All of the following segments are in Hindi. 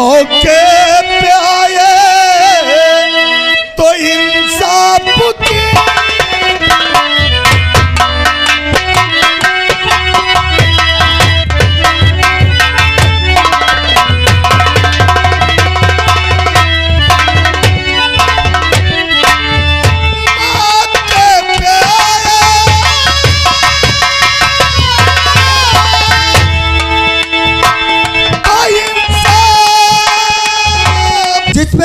मौके पे आए तो इंसाफ की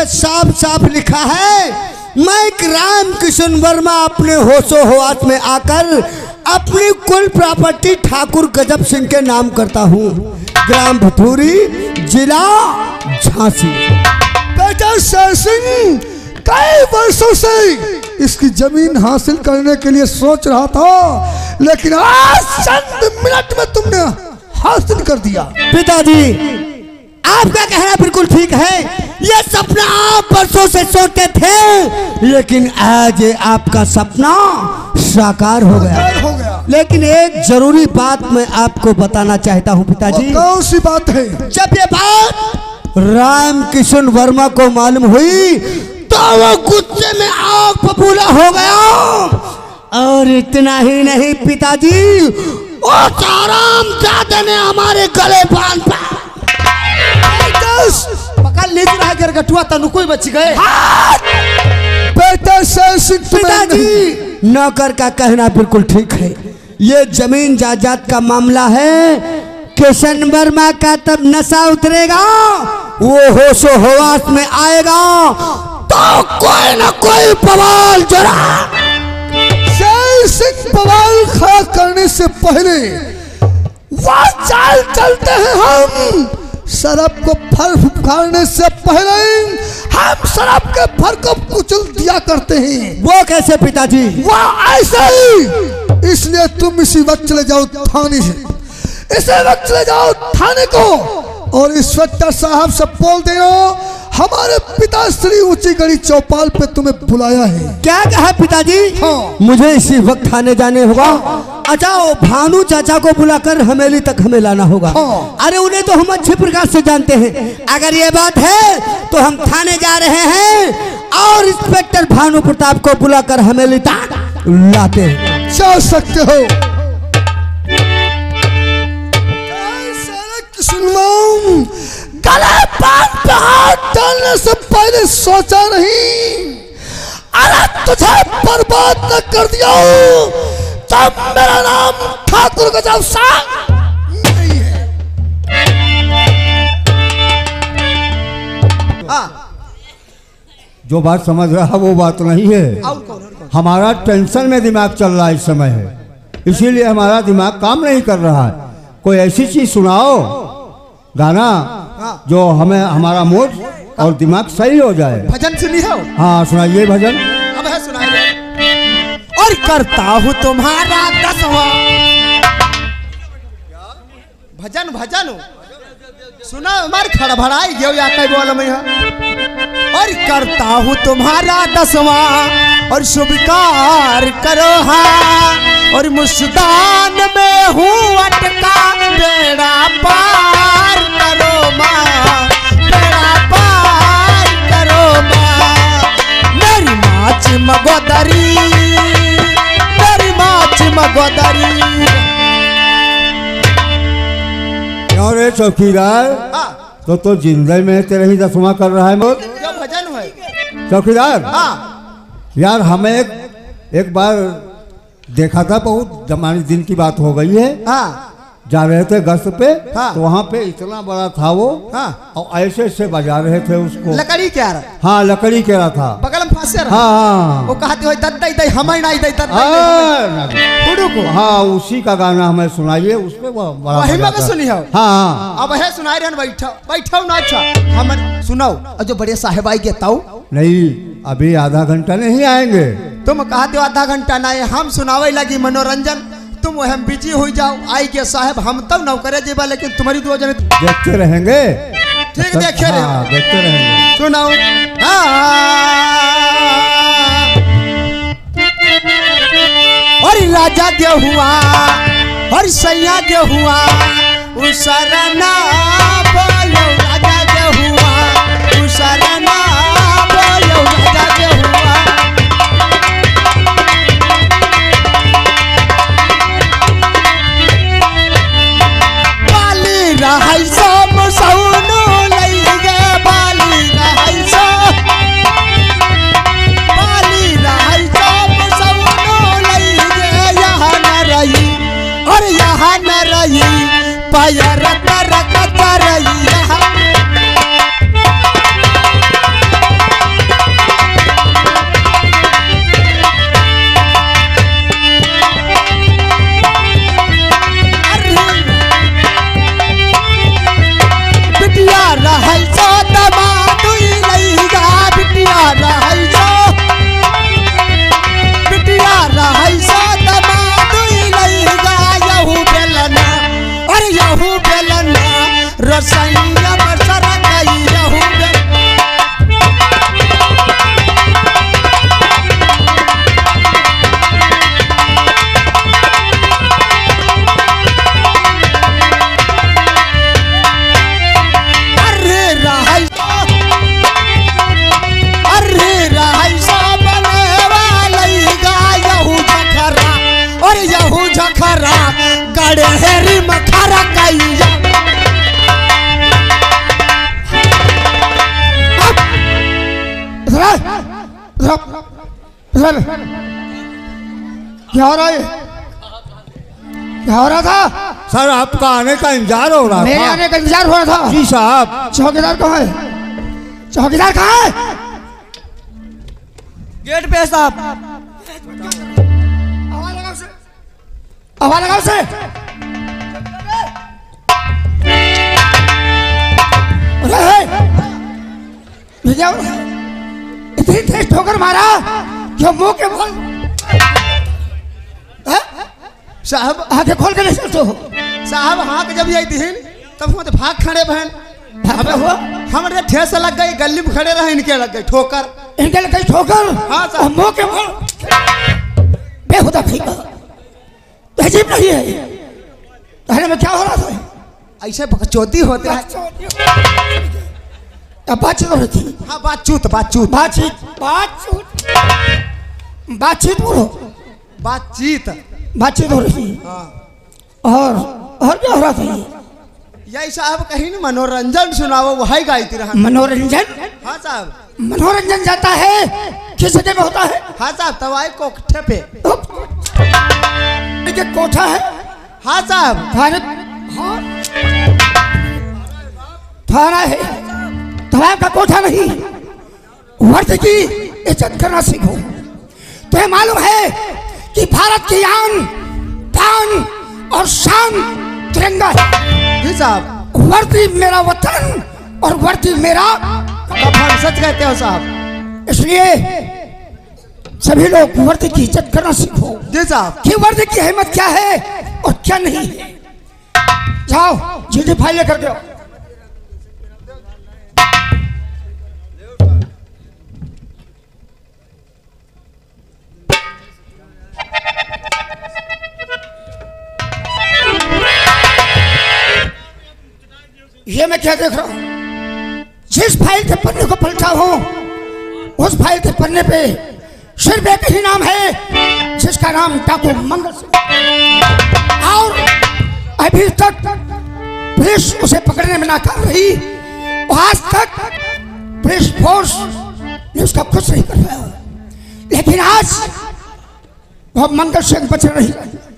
साफ साफ लिखा है, मैं रामकिशन वर्मा अपने होशो हवास में आकर अपनी कुल प्रॉपर्टी ठाकुर गजब सिंह के नाम करता हूँ, ग्राम भथूरी, जिला झांसी। बेटा शेर सिंह कई वर्षों से इसकी जमीन हासिल करने के लिए सोच रहा था, लेकिन आज चंद मिनट में तुमने हासिल कर दिया। पिताजी, आपका कहना बिल्कुल ठीक है, ये सपना आप वर्षों से सोचते थे, लेकिन आज आपका सपना साकार हो गया। लेकिन एक जरूरी बात मैं आपको बताना चाहता हूँ पिताजी। कौन सी बात है? जब ये बात रामकिशन वर्मा को मालूम हुई तो वो गुस्से में आग बबूला हो गया। और इतना ही नहीं पिताजी, वो हरामजादे ने हमारे गले बांध पकड़ ले रहा है गरगटुआ, तनु कोई बच गए। बेटा पिताजी, नौकर का कहना बिल्कुल ठीक है, ये जमीन जायदाद का मामला है। किशन वर्मा का तब नशा उतरेगा, वो होशो हवास में आएगा तो कोई ना कोई बवाल जरा। शेर सिंह बवाल खड़ा करने से पहले वह चाल चलते हैं हम। शराब को फर फुफकारने से पहले हम शराब के फर को कुचल दिया करते हैं। वो कैसे पिताजी? वो ऐसे ही। इसलिए तुम इसी वक्त चले जाओ थाने से, इसी वक्त चले जाओ थाने को और इंस्पेक्टर साहब से बोल देना हमारे पिताश्री ऊंची गढ़ी चौपाल पे तुम्हें बुलाया है। क्या कहा पिताजी? हाँ। मुझे इसी वक्त थाने जाने होगा। अच्छा, वो भानु चाचा को बुलाकर हमेली तक हमें लाना होगा। हाँ। अरे उन्हें तो हम अच्छे प्रकार से जानते हैं। अगर ये बात है तो हम थाने जा रहे हैं और इंस्पेक्टर भानु प्रताप को बुलाकर हमेली तक लाते हैं। जा सकते हो। गले बांध पे हाथ डालने से पहले सोचा नहीं, अरे तुझे बर्बाद न कर दिया तब मेरा नाम ठाकुर गजब सिंह नहीं है। जो बात समझ रहा वो बात नहीं है। हमारा टेंशन में दिमाग चल रहा है इस समय है, इसीलिए हमारा दिमाग काम नहीं कर रहा है। कोई ऐसी चीज सुनाओ, गाना जो हमें हमारा मूड और दिमाग सही हो जाए। भजन सुनी हो? हाँ सुनाइए भजन। अब है सुनाइए। और करता हूँ तुम्हारा 10वां भजन। भजन सुना हमारे खड़बड़ाई गयो या कई बोल में। और करता हूँ तुम्हारा 10वां और स्वीकार करो हाँ, और मुस्तान में हूँ अटका, बेड़ा पार करो माँ, बेड़ा पार करो माँ। मेरी माँ चिमगोदरी, मेरी माँ चिमगोदरी। क्यों रे चौकीदार, तो जिंदगी में तेरे ही 10वां कर रहा है मोद। जो भजन है चौकीदार। हाँ। यार हमें एक बार देखा था, बहुत जमाने दिन की बात हो गई है। हाँ। जा रहे थे गश्त पे। हाँ। तो वहाँ पे इतना बड़ा था वो। हाँ। और ऐसे ऐसे बजा रहे थे उसको। लकड़ी क्या रहा? हाँ लकड़ी के रहा था, बगल में फांसे रहा। हाँ वो कहते हो दद्दई दई हमें नहीं दई दद्दई को। हाँ उसी का गाना हमें सुनाइए, उसमें बड़ा वही में सुनी हो। हाँ अब है सुनाई रहे बैठो बैठो ना। अच्छा हम सुनाओ। और जो बड़े साहेब आई गेताऊ नहीं, अभी आधा घंटा नहीं आएंगे। तुम कहते हो आधा घंटा ना, हम सुनावे लगी मनोरंजन, तुम हम बिजी हो जाओ। आई के साहब हम तब नौकरे जेबा, लेकिन तुम्हारी 2 जने देखते रहेंगे। ठीक देखे रहे। हाँ, देखते रहेंगे। सुनाओ। और राजा दे हुआ और सैया दे हुआ, उसरना बोलो राजा दे हुआ। नया रत रत रैया बिटिया रहै सो दमादु लैगा बिटिया रहै सो दमादु लैगा यहू बेलना अरे यहू बेलना रसैया बसर गई यहू झखरा गड़े हेरी मखरा कैया क्या हो रहा है? क्या हो रहा था? सर आपका आने का इंतजार हो रहा मेरे था। आने का इंतजार हो रहा था। जी साहब। चौकीदार कहाँ है? चौकीदार कहाँ है? गेट पे साहब। आवाज लगाओ से। इतनी तेज ठोकर मारा जो मुंह के बोल साहब आगे खोल के नहीं चलते हो। साहब हाँ जब यही दिन तब हम तो भाग खड़े बहन भाग हुआ हमारे ठेस लग गई गली में खड़े रहे इनके लग गई ठोकर इनके लग गई ठोकर। हाँ साहब मुंह के बोल बेहुदा फेंका अजीब नहीं है। कहने में क्या हो रहा था? ऐसे बकचोदी होते हैं। अब बातचीत हो रही थी। हाँ बातचीत बातचीत बातचीत बोलो। बातचीत बातचीत हो रही थी। हाँ और क्या हो रहा था? यही साहब कहीं न मनोरंजन सुनाओ वही गायती रहा। मनोरंजन? हाँ साहब मनोरंजन जाता है किस जगह में होता है? हाँ साहब तवाई कोठे पे कोठा है। हाँ साहब हाँ थाना है। तवाब का कोठा नहीं। वर्द की इज्जत करना सीखो। तुम्हें मालूम है कि भारत की आन पान और शान तिरंगा है। जी साहब वर्दी मेरा वतन और वर्दी मेरा कफन सच कहते हो साहब। इसलिए सभी लोग वर्दी की इज्जत करना सीखो। जी साहब कि वर्दी की अहमियत क्या है और क्या नहीं है। जाओ जीडी फाइल लेकर के आओ। ये मैं क्या देख रहा हूं? जिस फाइल के पन्ने को पलटा हो उस फाइल के पन्ने पे सिर्फ एक ही नाम है जिसका नाम डाकू मंगल सिंह। और अभी तक पुलिस उसे पकड़ने में नाकाम रही। आज तक पुलिस फोर्स ने उसका कुछ नहीं कर पाया। लेकिन आज वो मंगल सिंह बच रही।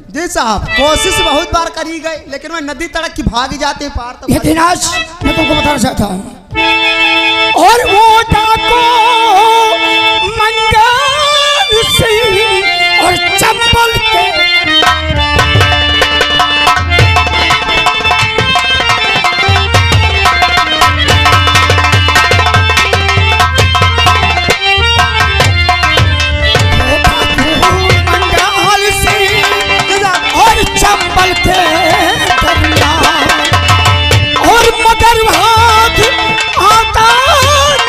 जी साहब कोशिश बहुत बार करी गई लेकिन वह नदी तड़क की भाग जाते पार तो लेकिन आज मैं तुमको बताना चाहता हूँ और वो डाकू मंगल सिंह और चंबल के चंबल के दरिया और मगर हाथ आता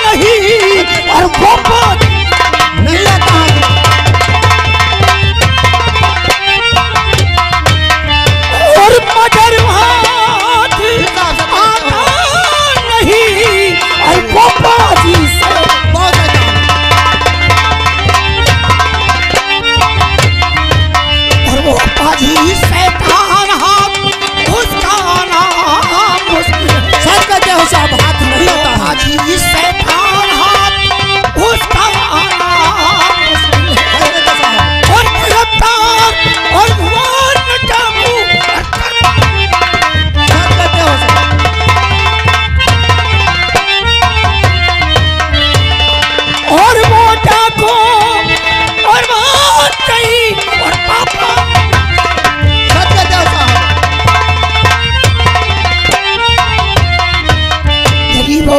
नहीं और वो नहीं आता।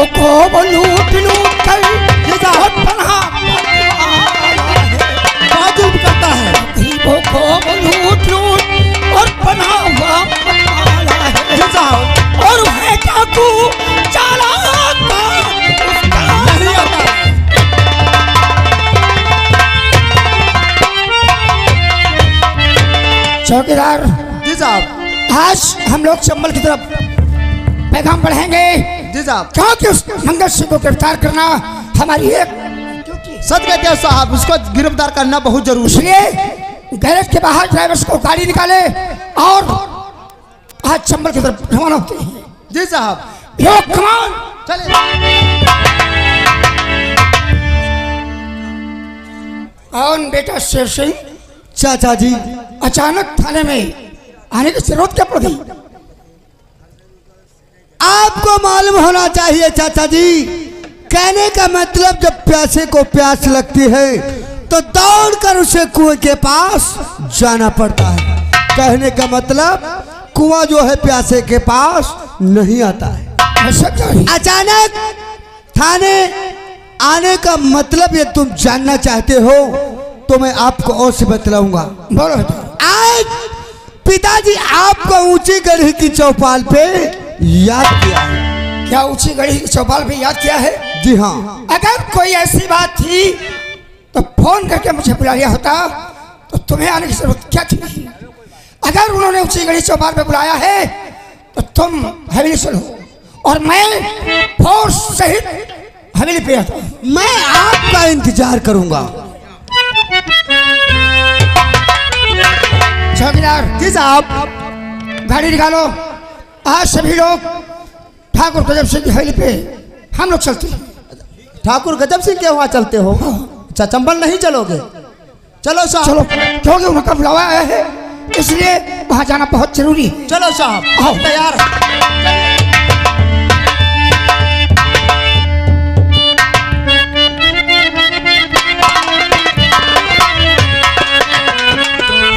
को लूट लूट कर और पनाह जुल्म करता है, गरीबों को लूट लूट और पनाह वाला है, और है डाकू चालाक नहीं आता है। चौकीदार जी साहब, आज हम लोग चंबल की तरफ पैगाम बढ़ाएंगे, जी साहब, क्योंकि उस मंगल सिंह को गिरफ्तार करना हमारी एक सच कहते हैं साहब, उसको गिरफ्तार करना बहुत जरूरी है। इसलिए गैरेज के बाहर ड्राइवर्स को गाड़ी निकाले और आज चंबल की तरफ रवाना होते हैं। जी साहब, यो कमान चलिए। कौन बेटा शेर सिंह चाचा जी अचानक थाने में आने की जरूरत क्या पड़ गई? आपको मालूम होना चाहिए चाचा जी, कहने का मतलब जब प्यासे को प्यास लगती है तो दौड़कर उसे कुएं के पास जाना पड़ता है। कहने का मतलब कुआं जो है प्यासे के पास नहीं आता है। अचानक थाने आने का मतलब ये तुम जानना चाहते हो तो मैं आपको और से बतलाऊंगा। बोलो। आज पिताजी आपको ऊंची गढ़ी की चौपाल पे याद किया है। क्या ऊंची गढ़ी की चौपाल पे याद किया है? जी हाँ। अगर कोई ऐसी बात थी तो फोन करके मुझे बुला लिया होता, तो तुम्हें आने की जरूरत क्या थी? अगर उन्होंने ऊंची गढ़ी चौपाल पे बुलाया है तो तुम हवेली चलो और मैं फोर्स सहित हवेली पे आता हूं। मैं आपका इंतजार करूंगा। चौकीदार जी साहब, गाड़ी निकालो, आज सभी लोग ठाकुर गजब सिंह की हवेली पे हम लोग चलते हैं। ठाकुर गजब सिंह के वहाँ चलते हो? अच्छा, चंबल नहीं चलोगे? चलो साहब, चलो, क्योंकि उनका बुलावा आया है इसलिए वहां जाना बहुत जरूरी है। चलो साहब, आओ। तैयार है।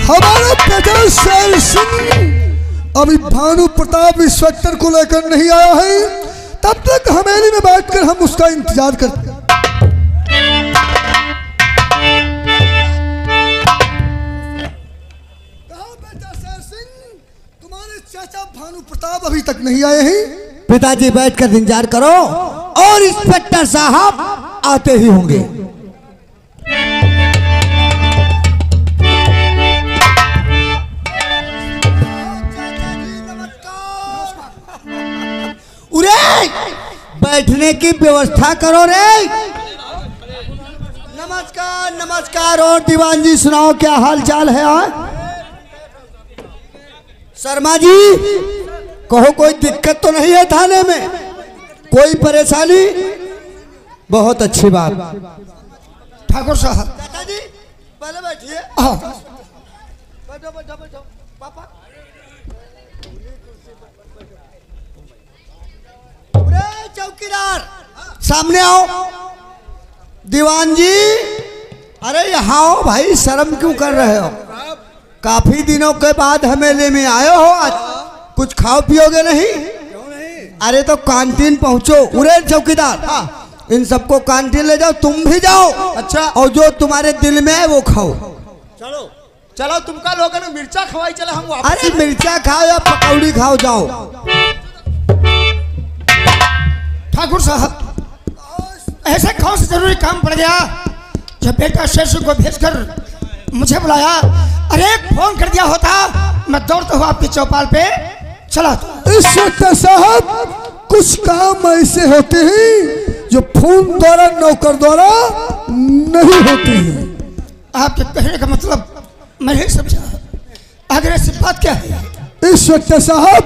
हमारा प्रजा शेर सिंह अभी भानु प्रताप इंस्पेक्टर को लेकर नहीं आया है, तब तक हवेली में बैठकर हम उसका इंतजार करते हैं। तुम्हारे चाचा भानु प्रताप अभी तक नहीं आए हैं। पिताजी बैठकर इंतजार करो और इंस्पेक्टर साहब आते ही होंगे। उरे बैठने की व्यवस्था करो रे। नमस्कार नमस्कार। और दीवान जी सुनाओ, क्या हाल चाल है? शर्मा जी कहो, कोई दिक्कत तो नहीं है थाने में? कोई परेशानी? बहुत अच्छी बात। ठाकुर साहब, चाचा जी पहले बैठिए। आओ। बैठो बैठो बैठो पापा। अरे चौकीदार सामने आओ। दीवान जी, अरे यहाँ आओ भाई, शर्म क्यों कर रहे हो? काफी दिनों के बाद हमेले में आए हो, आज कुछ खाओ पियोगे नहीं? क्यों नहीं? अरे तो कैंटीन पहुँचो। उरे चौकीदार, हाँ, इन सबको कैंटीन ले जाओ, तुम भी जाओ। अच्छा, और जो तुम्हारे दिल में है वो खाओ। चलो चलो, तुमका लोगों ने मिर्चा खवाई, चले हम वापस। अरे मिर्चा खाओ या पकौड़ी खाओ, जाओ। ठाकुर साहब, ऐसे कौन सा जरूरी काम पड़ गया जब बेटा शेषु को भेजकर मुझे बुलाया? अरे फोन कर दिया होता, मैं दौड़ता हुआ आपकी चौपाल पे चला था। इंस्पेक्टर साहब, कुछ काम ऐसे होते हैं जो फोन द्वारा, नौकर द्वारा नहीं होते हैं। आपके कहने का मतलब मैं नहीं समझा। आगे ऐसी बात क्या है? इंस्पेक्टर साहब,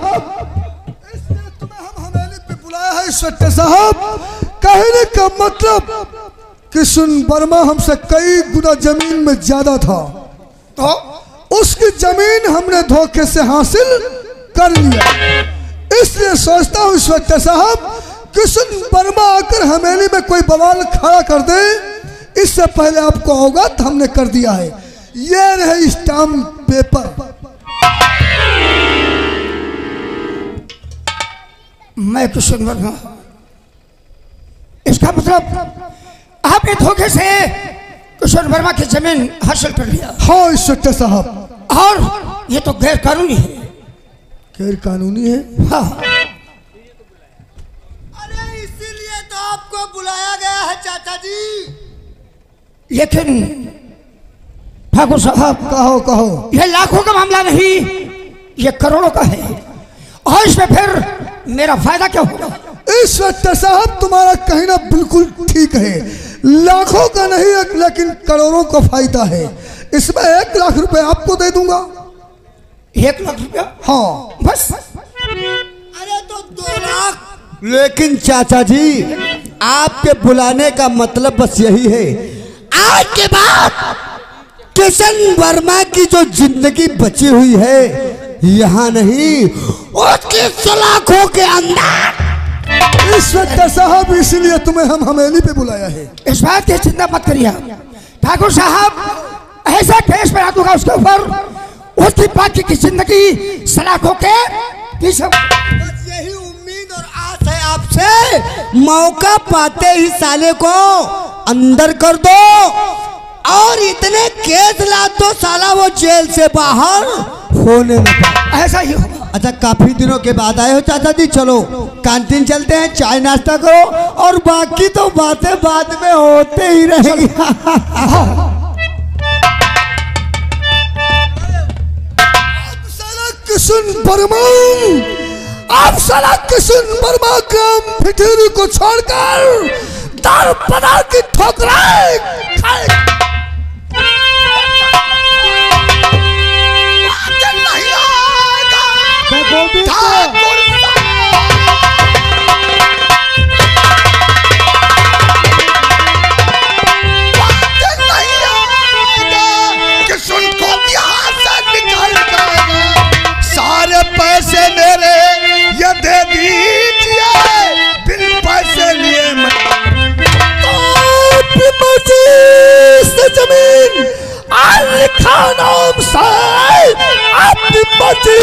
तुम्हें हम हवेली पे बुलाया है। इंस्पेक्टर साहब, कहने का मतलब किशन वर्मा हमसे कई गुना जमीन में ज्यादा था, तो उसकी जमीन हमने धोखे से हासिल कर लिया। इसलिए सोचता हूँ इंस्पेक्टर साहब, किशन वर्मा आकर हवेली में कोई बवाल खड़ा कर दे, इससे पहले आपको अवगत हमने कर दिया है। ये रहे स्टाम्प पेपर। मैं किशन वर्मा मतलब आपने धोखे से किशोर वर्मा की जमीन हासिल कर लिया। हाँ इंस्पेक्टर साहब। और ये तो गैर कानूनी है। गैर कानूनी है? हाँ। अरे इसीलिए तो आपको बुलाया गया है चाचा जी। लेकिन ठाकुर साहब, कहो कहो। ये लाखों का मामला नहीं, ये करोड़ों का है। और इसमें फिर मेरा फायदा क्या होगा? इंस्पेक्टर साहब तुम्हारा कहना बिल्कुल ठीक है, लाखों का नहीं लेकिन करोड़ों का फायदा है। इसमें 1 लाख रुपए आपको दे दूंगा। 1 लाख रुपया? हाँ बस। अरे तो 2 लाख। लेकिन चाचा जी आपके बुलाने का मतलब बस यही है, आज के बाद किशन वर्मा की जो जिंदगी बची हुई है यहाँ नहीं, उसकी सलाखों के अंदर। इंस्पेक्टर साहब इसलिए तुम्हें हम हवेली पे बुलाया है। इस बात की चिंता मत करिए ठाकुर साहब, ऐसा केस बना दूंगा उसके ऊपर, उसकी बाकी की जिंदगी सलाखों के पीछे। बस यही उम्मीद और आस है आपसे, मौका पाते ही साले को अंदर कर दो और इतने केस ला दो साला वो जेल से बाहर होने न पाए। ऐसा ही होगा। अच्छा काफी दिनों के बाद आए हो चाचा जी, चलो कैंटीन चलते हैं, चाय नाश्ता करो और बाकी तो बातें बाद में होते ही रहेंगी। किशन वर्मा, आप साला किशन वर्मा ग्राम फिटूरी को छोड़कर दारू पदार्थ की ठोकराएं खाए। सारे पैसे मेरे ये दे दीजिए, बिन पैसे लिए जमीन लिखा नाम से आपकी मर्जी,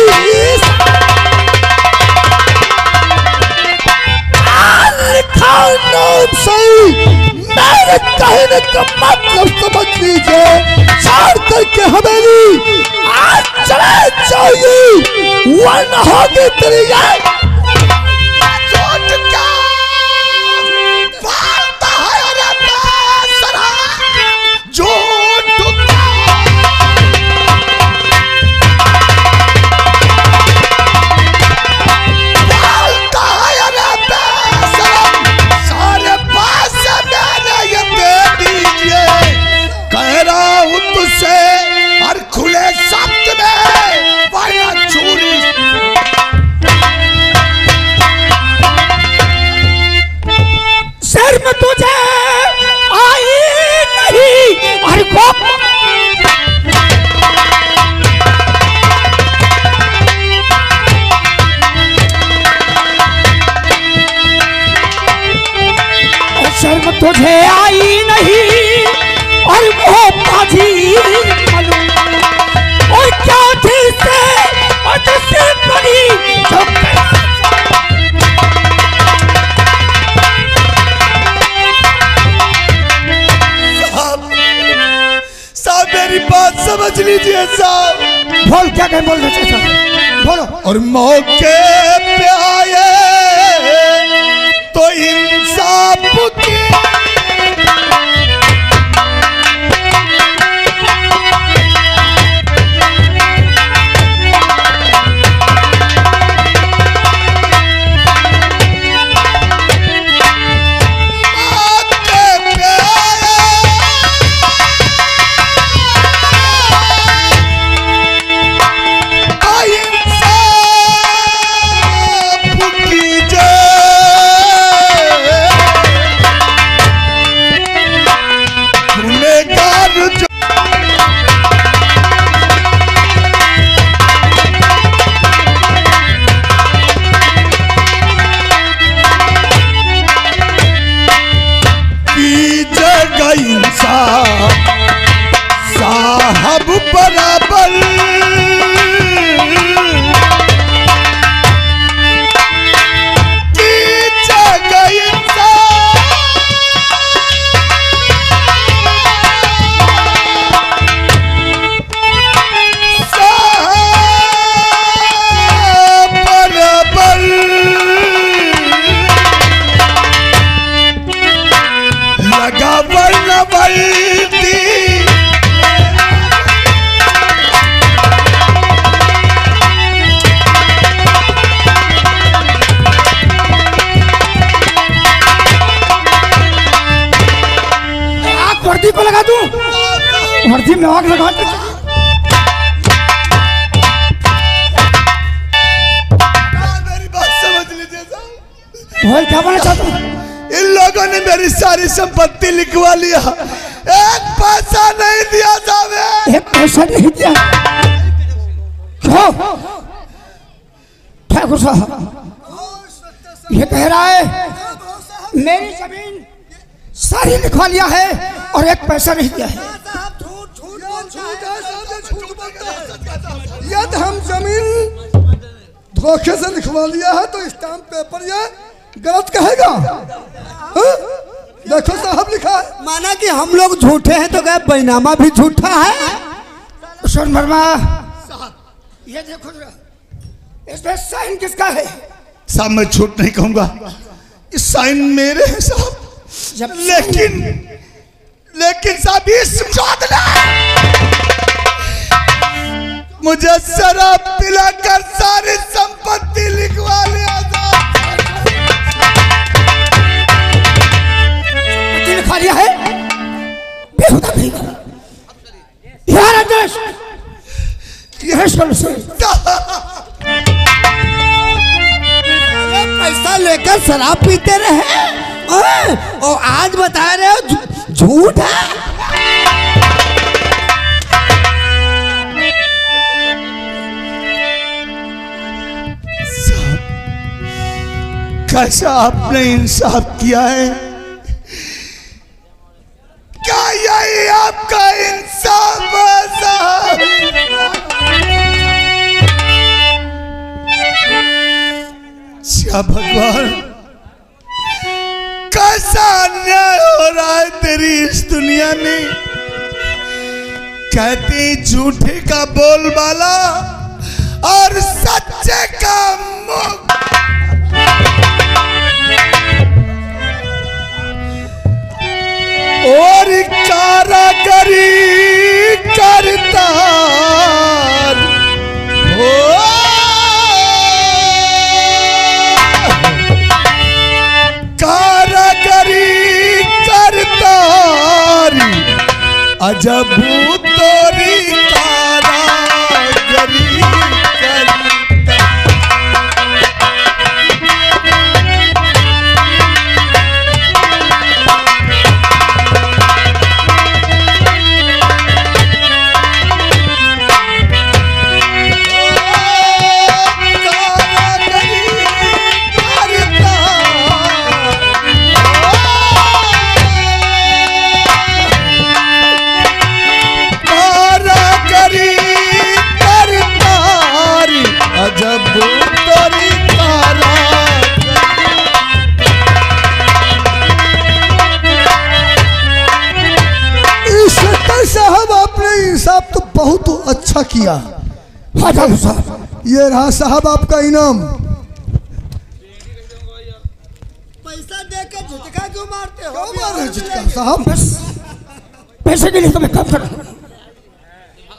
लिखा नाम से मेरे कहने का मतलब समझ लीजिए। छोड़ करके हवेली आज चले जाइए, वरना होगी तेरी तुझे आई नहीं और वो बाजी और क्या थी से और तुझसे बड़ी साहब मेरी बात समझ लीजिए साहब। बोल क्या कह बोल रहे साहब, बोलो। और मौके पे आए तो इंसाफ की वर्दी में आग लगा दे। मेरी बात समझ लीजिए साहब। भाई क्या बोलना चाहते हो? इन लोगों ने मेरी सारी संपत्ति लिखवा लिया, एक पैसा नहीं दिया साहब। एक पैसा नहीं दिया? क्यों? ठाकुर साहब ये कह रहा है मेरी जमीन सारी लिखवा लिया है और एक पैसा नहीं दिया है। यदि हम जमीन धोखे से लिखवा लिया है तो स्टाम्प पेपर ये गलत कहेगा। हाँ? देखो साहब लिखा है। माना कि हम लोग झूठे हैं तो क्या बैनामा भी झूठा है? कुशन वर्मा ये देखो जरा, इसमें साइन किसका है? साहब मैं झूठ नहीं कहूंगा, इस साइन मेरे हैं साहब। लेकिन साहब इस मुझे शराब पिलाकर सारी संपत्ति लिखवा लिया लिखवा लिया है। बेहुदा नहीं यार आदेश पैसा लेकर शराब पीते रहे और आज बता रहे हो झूठ है। कैसा आपने इंसाफ किया है? क्या यही आपका इंसाफ है साहब? क्या भगवान, कैसा अन्याय हो रहा है तेरी इस दुनिया में। कहती झूठे का बोलबाला और सच्चे का मुख। और कारागरी करता हो, कारागरी करता अजब तोरी कारागरी करता। साहब तो बहुत अच्छा किया। हाँ साहब ये रहा साहब आपका इनाम। पैसा देकर झटका क्यों मारते हो? मारे झटका साहब? बस पैसे के लिए तो मैं काम कर रहा हूँ।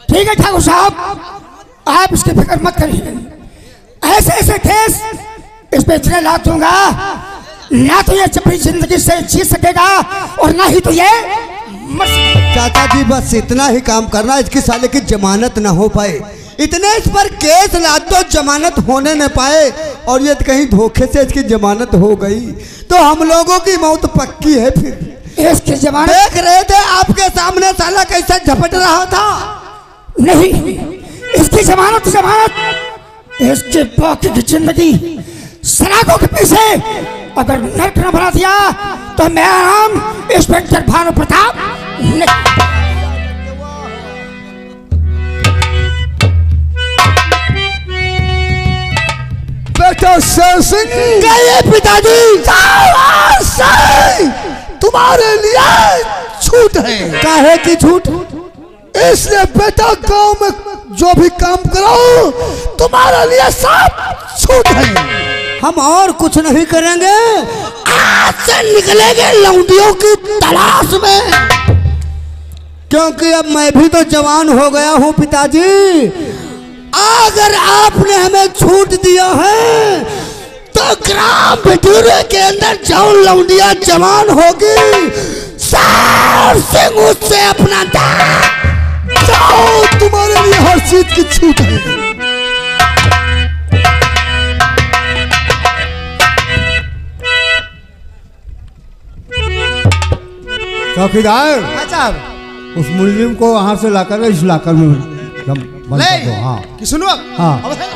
ठीक है ठाकुर साहब आप इसकी फिक्र मत करिए। ऐसे ऐसे केस इस पे इतने लाख दूंगा ना तो ये अपनी जिंदगी से जी सकेगा और ना ही तो ये मर सकेगा। चाचा जी बस इतना ही काम करना, इसकी साले की जमानत ना हो पाए। इतने इस पर केस ला दो जमानत होने न पाए और ये कहीं धोखे से इसकी जमानत हो गई तो हम लोगों की मौत पक्की है। फिर इसकी जमानत देख रहे थे आपके सामने साला कैसा झपट रहा था। नहीं, इसकी जमानत इसके बाकी की जिंदगी सलाखों के पीछे अगर नर्क न बना दिया तो मेरा नाम इंस्पेक्टर भानु प्रताप बेटा सिंह गए पिताजी। तुम्हारे लिए छूट है। काहे की झूठ? इसलिए बेटा गांव में जो भी काम करो तुम्हारे लिए सब छूट है। हम और कुछ नहीं करेंगे, आज से निकलेंगे लौंडियों की तलाश में, क्योंकि अब मैं भी तो जवान हो गया हूँ पिताजी। अगर आपने हमें छूट दिया है तो ग्राम भटूरे के अंदर जो लौंडिया जवान होगी सब से मुझसे अपना दांत जाओ, तुम्हारे लिए हर चीज की छूट है। चौकीदार, हाँ साहब, उस मुलजिम को वहां से लाकर इस लाकर में बंद कर दो। हाँ कि सुनो हाँ। अब है।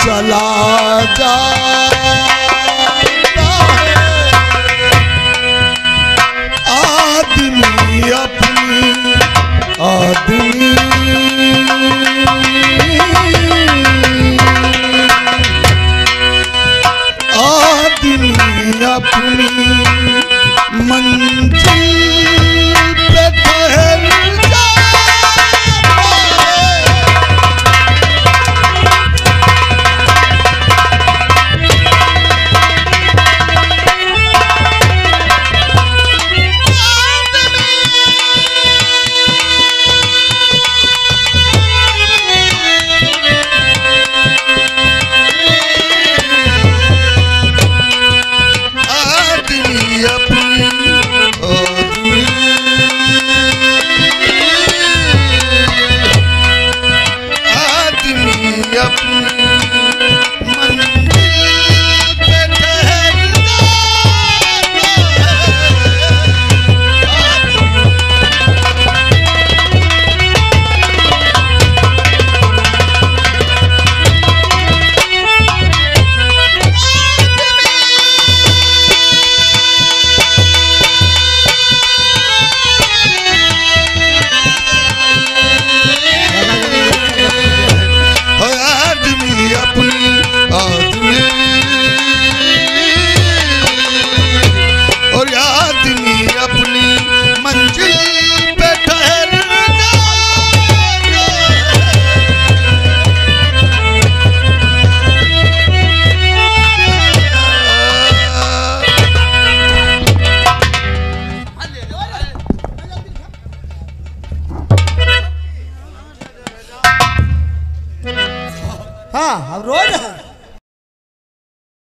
चला जा